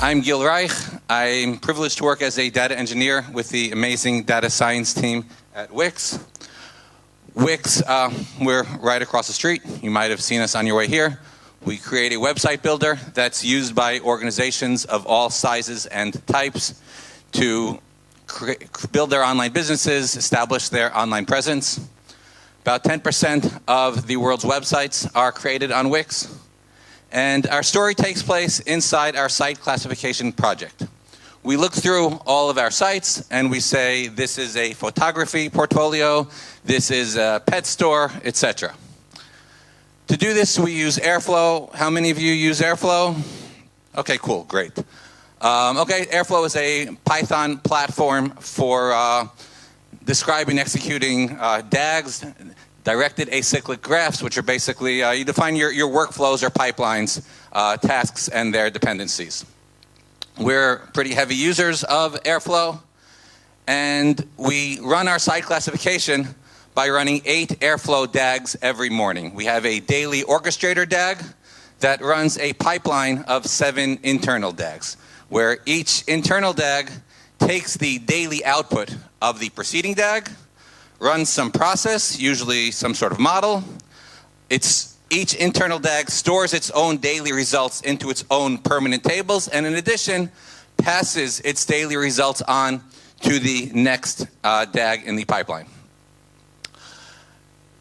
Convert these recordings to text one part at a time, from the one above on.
I'm Gil Reich. I'm privileged to work as a data engineer with the amazing data science team at Wix. Wix, we're right across the street. You might have seen us on your way here. We create a website builder that's used by organizations of all sizes and types to build their online businesses, establish their online presence. About 10% of the world's websites are created on Wix. And our story takes place inside our site classification project. We look through all of our sites and we say, this is a photography portfolio, this is a pet store, etc. To do this, we use Airflow. How many of you use Airflow? Okay, cool, great. Airflow is a Python platform for describing, executing DAGs, directed acyclic graphs, which are basically, you define your workflows or pipelines, tasks, and their dependencies. We're pretty heavy users of Airflow, and we run our site classification by running 8 Airflow DAGs every morning. We have a daily orchestrator DAG that runs a pipeline of 7 internal DAGs, where each internal DAG takes the daily output of the preceding DAG, runs some process, usually some sort of model. Each internal DAG stores its own daily results into its own permanent tables, and in addition, passes its daily results on to the next DAG in the pipeline.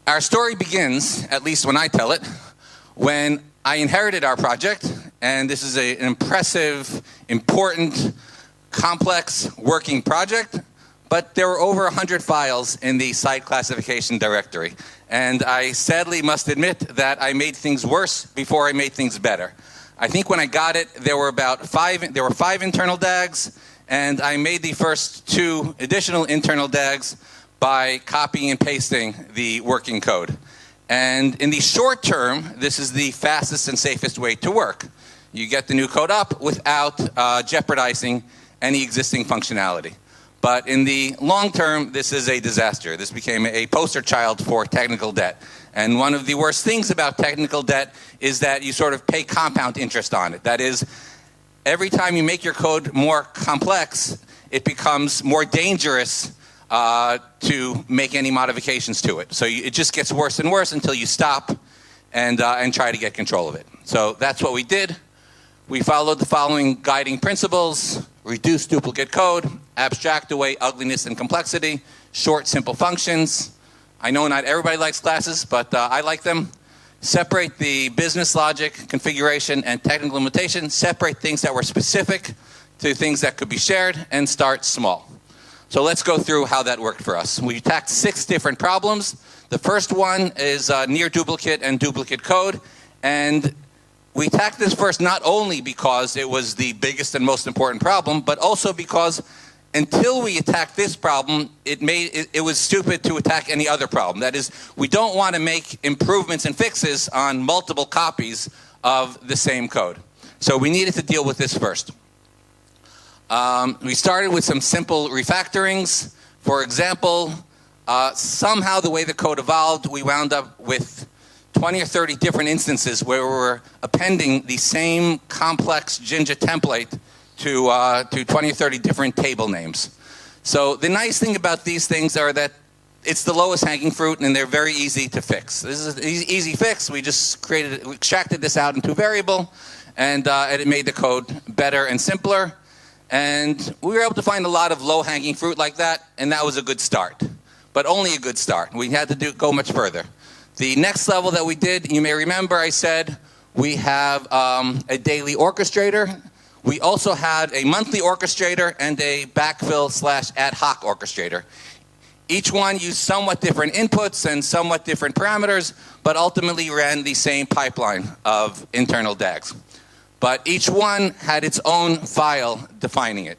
Our story begins, at least when I tell it, when I inherited our project, and this is an impressive, important, complex working project. But there were over 100 files in the site classification directory. And I sadly must admit that I made things worse before I made things better. I think when I got it, there were 5 internal DAGs, and I made the first 2 additional internal DAGs by copying and pasting the working code. And in the short term, this is the fastest and safest way to work. You get the new code up without jeopardizing any existing functionality. But in the long term, this is a disaster. This became a poster child for technical debt. And one of the worst things about technical debt is that you sort of pay compound interest on it. That is, every time you make your code more complex, it becomes more dangerous to make any modifications to it. So it just gets worse and worse until you stop and try to get control of it. So that's what we did. We followed the following guiding principles: reduce duplicate code, abstract away ugliness and complexity, short, simple functions. I know not everybody likes classes, but I like them. Separate the business logic, configuration, and technical limitation. Separate things that were specific to things that could be shared, and start small. So let's go through how that worked for us. We attacked 6 different problems. The first one is near duplicate and duplicate code. And we attacked this first not only because it was the biggest and most important problem, but also because until we attacked this problem, it was stupid to attack any other problem. That is, we don't want to make improvements and fixes on multiple copies of the same code. So we needed to deal with this first. We started with some simple refactorings. For example, somehow the way the code evolved, we wound up with 20 or 30 different instances where we were appending the same complex Jinja template to 20 or 30 different table names. So the nice thing about these things are that it's the lowest hanging fruit and they're very easy to fix. This is an easy fix. We just extracted this out into a variable, and it made the code better and simpler. And we were able to find a lot of low hanging fruit like that, and that was a good start. But only a good start. We had to go much further. The next level that we did, you may remember I said we have a daily orchestrator. We also had a monthly orchestrator and a backfill/ad-hoc orchestrator. Each one used somewhat different inputs and somewhat different parameters, but ultimately ran the same pipeline of internal DAGs. But each one had its own file defining it.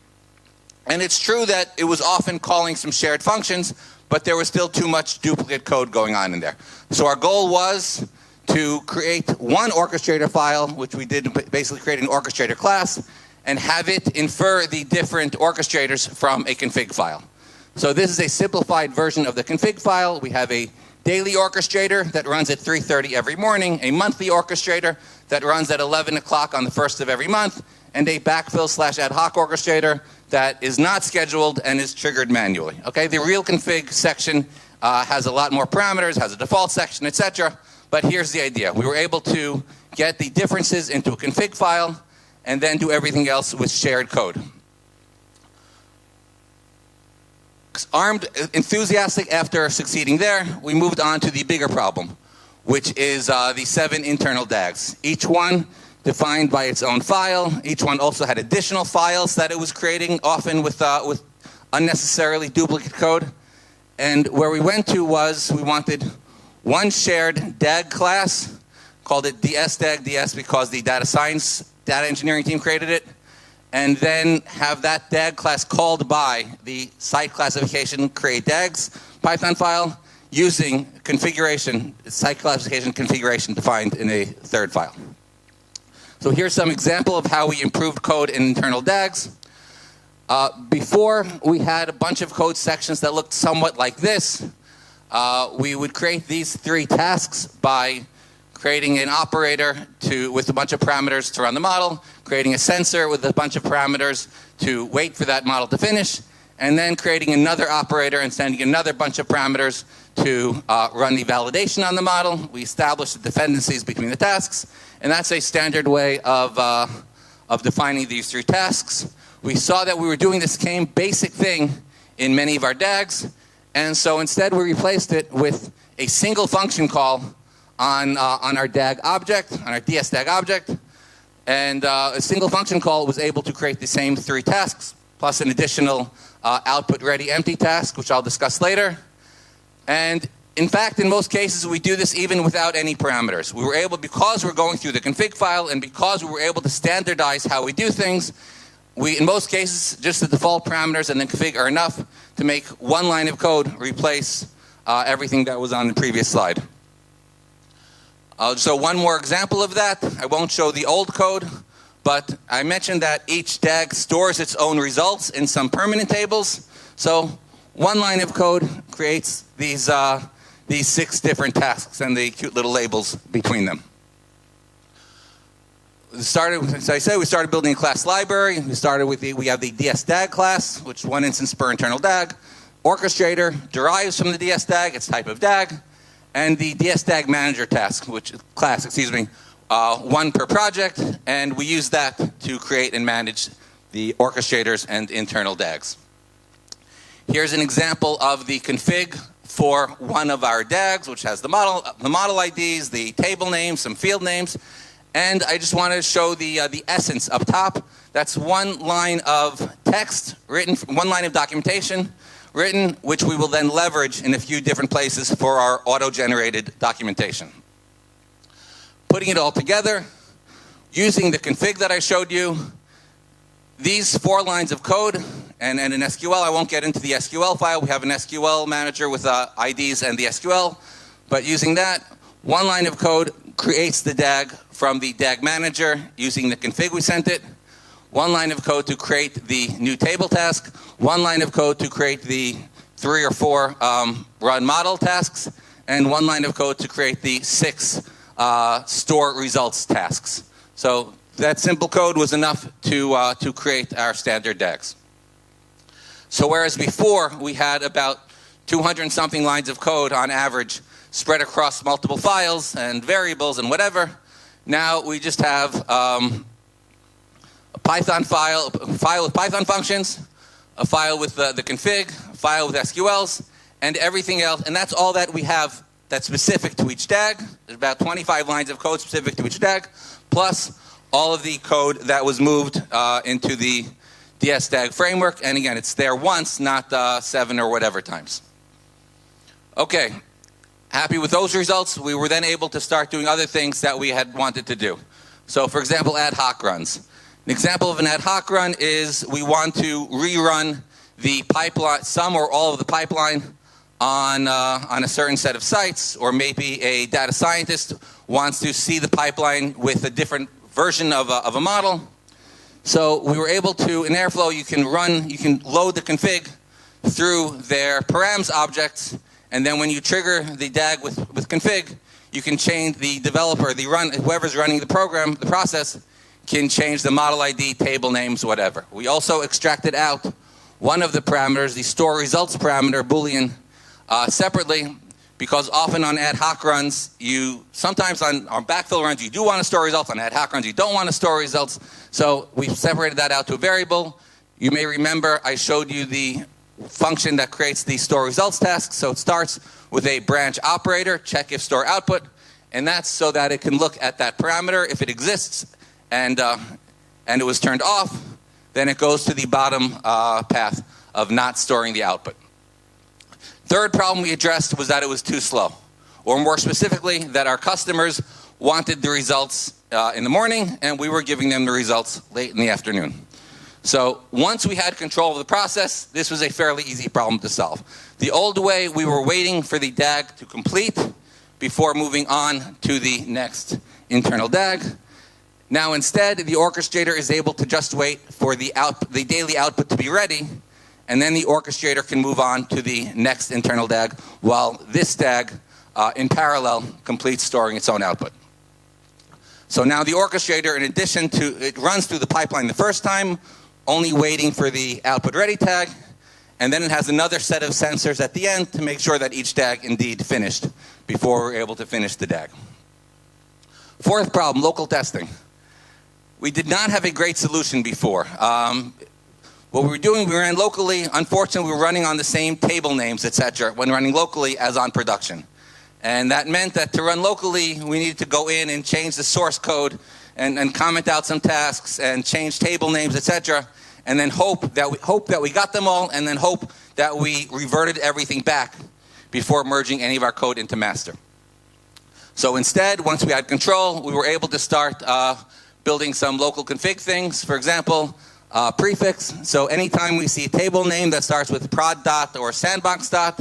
And it's true that it was often calling some shared functions, but there was still too much duplicate code going on in there. So our goal was to create one orchestrator file, which we did basically create an orchestrator class, and have it infer the different orchestrators from a config file. So this is a simplified version of the config file. We have a daily orchestrator that runs at 3:30 every morning, a monthly orchestrator that runs at 11 o'clock on the first of every month, and a backfill/ad-hoc orchestrator that is not scheduled and is triggered manually. Okay, the real config section has a lot more parameters, has a default section, etc. But here's the idea. We were able to get the differences into a config file and then do everything else with shared code. Armed, enthusiastic after succeeding there, we moved on to the bigger problem, which is the 7 internal DAGs. Each one defined by its own file. Each one also had additional files that it was creating, often with unnecessarily duplicate code. And where we went to was we wanted one shared DAG class, called it DS DAG, DS because the data engineering team created it, and then have that DAG class called by the site classification create DAGs Python file using configuration, site classification configuration defined in a third file. So here's some example of how we improved code in internal DAGs. Before, we had a bunch of code sections that looked somewhat like this. We would create these 3 tasks by creating an operator with a bunch of parameters to run the model, creating a sensor with a bunch of parameters to wait for that model to finish, and then creating another operator and sending another bunch of parameters to run the validation on the model. We established the dependencies between the tasks, and that's a standard way of defining these 3 tasks. We saw that we were doing the same basic thing in many of our DAGs, and so instead we replaced it with a single function call on our DAG object, on our DS DAG object, and a single function call was able to create the same 3 tasks, plus an additional output ready empty task, which I'll discuss later. And in fact, in most cases, we do this even without any parameters. We were able, because we're going through the config file and because we were able to standardize how we do things, in most cases, just the default parameters and the config are enough to make one line of code replace everything that was on the previous slide. So one more example of that. I won't show the old code, but I mentioned that each DAG stores its own results in some permanent tables. So one line of code creates these 6 different tasks and the cute little labels between them. As I said, we started building a class library. We have the DS DAG class, which is one instance per internal DAG. Orchestrator derives from the DS DAG, its type of DAG, and the DS DAG manager task, one per project, and we use that to create and manage the orchestrators and internal DAGs. Here's an example of the config for one of our DAGs, which has the model IDs, the table names, some field names. And I just want to show the essence up top. That's one line of text written, one line of documentation written, which we will then leverage in a few different places for our auto-generated documentation. Putting it all together, using the config that I showed you, these 4 lines of code, and an SQL. I won't get into the SQL file. We have an SQL manager with IDs and the SQL. But using that, one line of code creates the DAG from the DAG manager using the config we sent it. One line of code to create the new table task. One line of code to create the 3 or 4 run model tasks. And one line of code to create the 6 store results tasks. So that simple code was enough to create our standard DAGs. So whereas before we had about 200 and something lines of code on average spread across multiple files and variables and whatever, now we just have a Python file with Python functions, a file with the config, a file with SQLs, and everything else. And that's all that we have that's specific to each DAG. There's about 25 lines of code specific to each DAG, plus all of the code that was moved into the DS DAG framework. And again, it's there once, not 7 or whatever times. Okay, happy with those results. We were then able to start doing other things that we had wanted to do. So for example, ad-hoc runs. An example of an ad-hoc run is we want to rerun the pipeline, some or all of the pipeline on a certain set of sites, or maybe a data scientist wants to see the pipeline with a different version of a model. So we were able to, in Airflow, you can load the config through their params objects, And then when you trigger the DAG with config, you can change the developer, whoever's running the program, the process, can change the model ID, table names, whatever. We also extracted out one of the parameters, the store results parameter, Boolean, separately, because often on ad-hoc runs, sometimes on backfill runs, you do want to store results. On ad-hoc runs, you don't want to store results. So we've separated that out to a variable. You may remember I showed you the function that creates the store results task. So it starts with a branch operator, check if store output, and that's so that it can look at that parameter. If it exists and it was turned off, then it goes to the bottom path of not storing the output. Third problem we addressed was that it was too slow, or more specifically, that our customers wanted the results in the morning, and we were giving them the results late in the afternoon. So once we had control of the process, this was a fairly easy problem to solve. The old way, we were waiting for the DAG to complete before moving on to the next internal DAG. Now instead, the orchestrator is able to just wait for the daily output to be ready, and then the orchestrator can move on to the next internal DAG, while this DAG, in parallel, completes storing its own output. So now the orchestrator, in addition to, it runs through the pipeline the first time, only waiting for the output ready tag, and then it has another set of sensors at the end to make sure that each DAG indeed finished before we're able to finish the DAG. Fourth problem, local testing. We did not have a great solution before. What we were doing, we ran locally. Unfortunately, we were running on the same table names, etc., when running locally as on production. And that meant that to run locally, we needed to go in and change the source code and comment out some tasks and change table names, etc., and then hope that we got them all, and then hope that we reverted everything back before merging any of our code into master. So instead, once we had control, we were able to start building some local config things. For example, prefix. So anytime we see a table name that starts with prod dot or sandbox dot,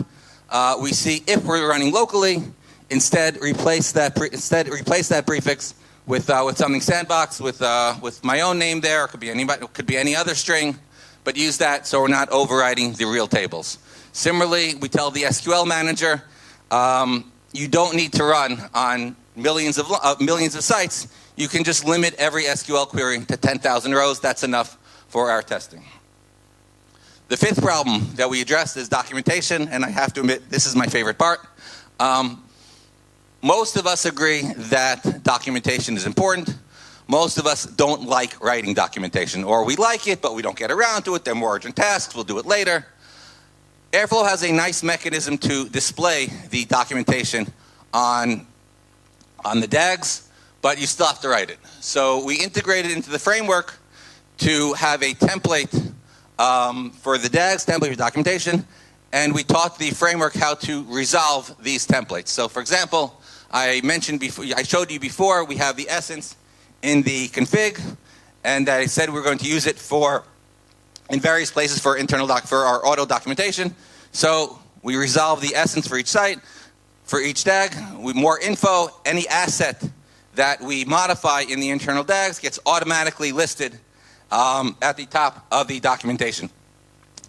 we see if we're running locally, instead replace that prefix with something sandbox with my own name there. It could be any other string, but use that so we're not overriding the real tables. Similarly, we tell the SQL manager, you don't need to run on millions of sites. You can just limit every SQL query to 10,000 rows. That's enough for our testing. The fifth problem that we addressed is documentation, and I have to admit, this is my favorite part. Most of us agree that documentation is important. Most of us don't like writing documentation, or we like it, but we don't get around to it. They're more urgent tasks. We'll do it later. Airflow has a nice mechanism to display the documentation on the DAGs, but you still have to write it. So we integrated into the framework to have a template for the DAGs, template for documentation, and we taught the framework how to resolve these templates. So for example, I showed you before, we have the essence in the config, and I said we're going to use it in various places for for our auto documentation. So we resolve the essence for each site, for each DAG. With more info, any asset that we modify in the internal DAGs gets automatically listed at the top of the documentation.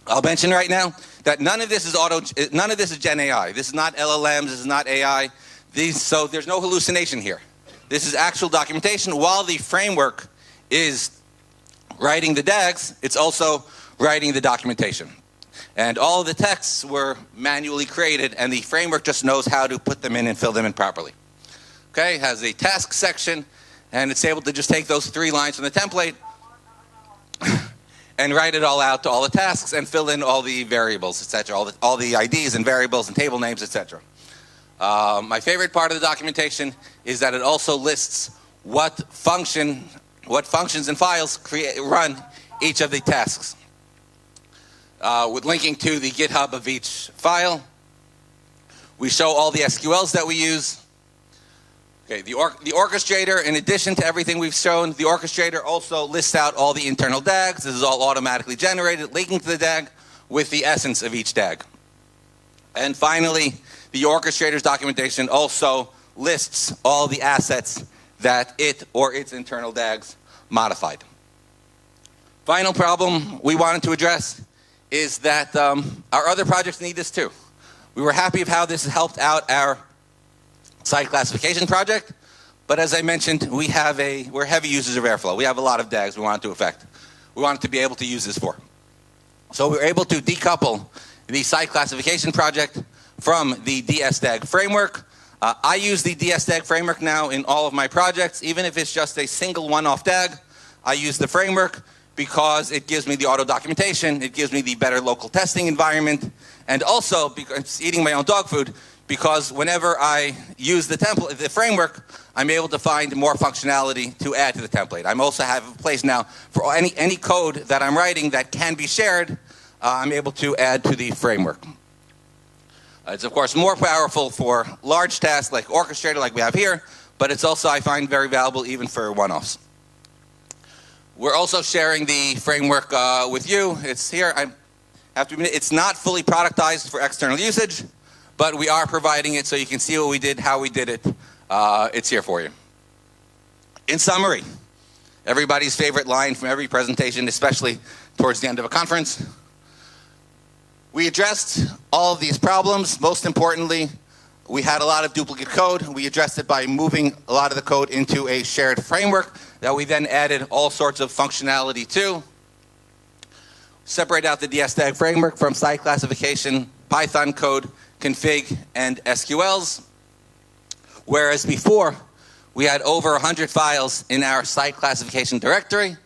I'll mention right now that none of this is Gen AI. This is not LLMs. This is not AI. So there's no hallucination here. This is actual documentation. While the framework is writing the DAGs, it's also writing the documentation. And all of the texts were manually created, and the framework just knows how to put them in and fill them in properly. Okay, it has a task section, and it's able to just take those 3 lines from the template and write it all out to all the tasks and fill in all the variables, etc., all the IDs and variables and table names, etc. My favorite part of the documentation is that it also lists what functions and files run each of the tasks, with linking to the GitHub of each file. We show all the SQLs that we use. Okay, the orchestrator, in addition to everything we've shown, the orchestrator also lists out all the internal DAGs. This is all automatically generated, linking to the DAG with the essence of each DAG. And finally, the orchestrator's documentation also lists all the assets that it or its internal DAGs modified. Final problem we wanted to address is that our other projects need this too. We were happy of how this has helped out our site classification project, but as I mentioned, we're heavy users of Airflow. We have a lot of DAGs we want it to affect. We want it to be able to use this for. So we were able to decouple the site classification project from the DS DAG framework. I use the DS DAG framework now in all of my projects, even if it's just a single one-off DAG. I use the framework because it gives me the auto documentation, it gives me the better local testing environment, and also because eating my own dog food, because whenever I use the template, the framework, I'm able to find more functionality to add to the template. I also have a place now for any code that I'm writing that can be shared, I'm able to add to the framework. It's of course more powerful for large tasks like Orchestrator like we have here, but it's also, I find, very valuable even for one-offs. We're also sharing the framework with you. It's here. I have to admit, it's not fully productized for external usage, but we are providing it so you can see what we did, how we did it. It's here for you. In summary, everybody's favorite line from every presentation, especially towards the end of a conference. We addressed all of these problems. Most importantly, we had a lot of duplicate code. We addressed it by moving a lot of the code into a shared framework that we then added all sorts of functionality to. Separate out the DS DAG framework from site classification, Python code, config, and SQLs. Whereas before, we had over 100 files in our site classification directory.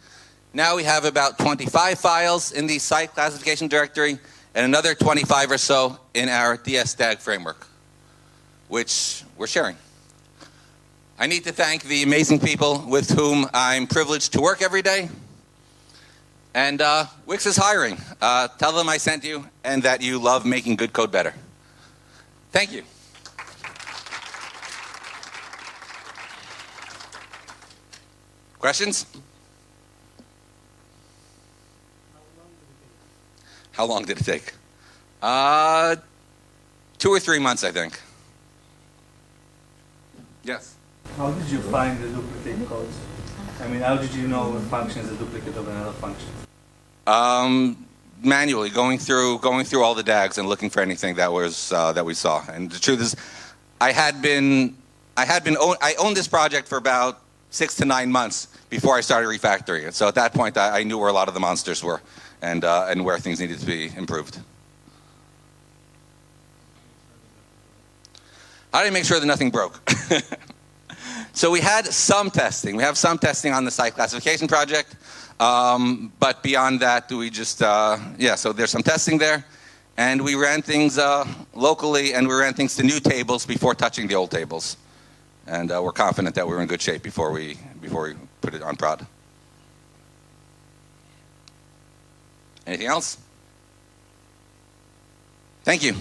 Now we have about 25 files in the site classification directory and another 25 or so in our DS DAG framework, which we're sharing. I need to thank the amazing people with whom I'm privileged to work every day. And Wix is hiring. Tell them I sent you and that you love making good code better. Thank you. Questions? How long did it take? 2 or 3 months, I think. Yes? How did you find the duplicate codes? I mean, how did you know a function is a duplicate of another function? Manually, going through all the DAGs and looking for anything that was that we saw. And the truth is, I owned this project for about 6 to 9 months before I started refactoring it. So at that point, I knew where a lot of the monsters were and where things needed to be improved. How do you make sure that nothing broke? So we had some testing. We have some testing on the site classification project. But beyond that, we just, so there's some testing there. And we ran things locally, and we ran things to new tables before touching the old tables. And we're confident that we were in good shape before we put it on prod. Anything else? Thank you.